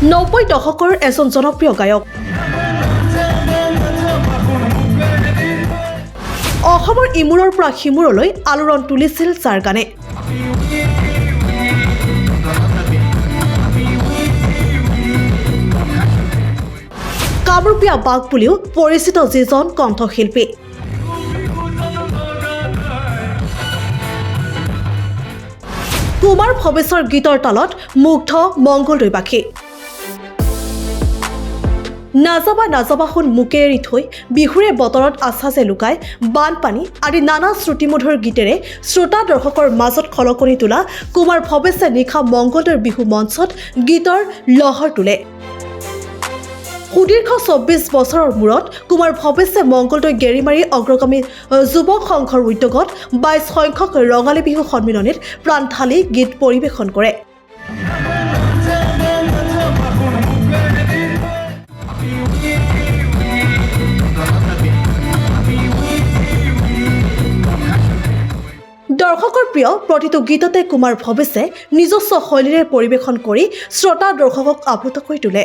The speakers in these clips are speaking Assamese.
90 দশকৰ এজন জনপ্ৰিয় গায়ক অসমৰ ইমূৰৰ পৰা সিমূৰলৈ আলোড়ন তুলিছিল যাৰ গানে কামৰূপীয়া বাঘ বুলিও পৰিচিত যিজন কণ্ঠশিল্পী কুমাৰ ভৱেশৰ গীতৰ তালত মুগ্ধ মংগলদৈবাসী নাযাবা নাযাবা শুন মুকে এৰি থৈ বিহুৰে বতৰত আছা যে লুকাই বানপানী আদি নানা শ্ৰুতিমধুৰ গীতেৰে শ্ৰোতা দৰ্শকৰ মাজত খলকনি তোলা কুমাৰ ভৱেশে নিশা মংগলদৈৰ বিহু মঞ্চত গীতৰ লহৰ তোলে সুদীৰ্ঘ 24 বছৰৰ মূৰত কুমাৰ ভৱেশে মংগলদৈ গেৰিমাৰী অগ্ৰগামী যুৱক সংঘৰ উদ্যোগত 22 সংখ্যক ৰঙালী বিহু সন্মিলনীত প্ৰাণ ঢালি গীত পৰিৱেশন কৰে দৰ্শকৰ প্ৰিয় প্ৰতিটো গীততে কুমাৰ ভৱেশে নিজস্ব শৈলীৰে পৰিৱেশন কৰি শ্ৰোতা দৰ্শকক আপ্লুত কৰি তোলে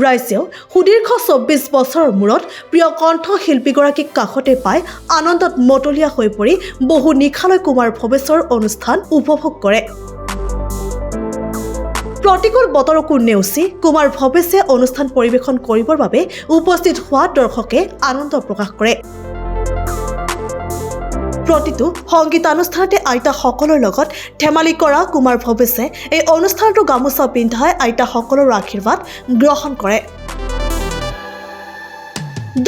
ৰাইজেও সুদীৰ্ঘ 24 বছৰৰ মূৰত প্ৰিয় কণ্ঠশিল্পীগৰাকীক কাষতে পাই আনন্দত মতলীয়া হৈ পৰি বহু নিশালৈ কুমাৰ ভৱেশৰ অনুষ্ঠান উপভোগ কৰে প্ৰতিকূল বতৰকো নেওচি কুমাৰ ভৱেশে অনুষ্ঠান পৰিৱেশন কৰিবৰ বাবে উপস্থিত হোৱা দৰ্শকে আনন্দ প্ৰকাশ কৰে প্ৰতিটো সংগীতানুষ্ঠানতে আইতাসকলৰ লগত ধেমালি কৰা কুমাৰ ভৱেশে এই অনুষ্ঠানটো গামোচা পিন্ধাই আইতাসকলৰ আশীৰ্বাদ গ্ৰহণ কৰে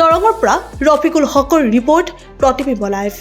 দৰঙৰ পৰা ৰফিকুল হকৰ ৰিপৰ্ট প্ৰতিবিম্ব লাইভ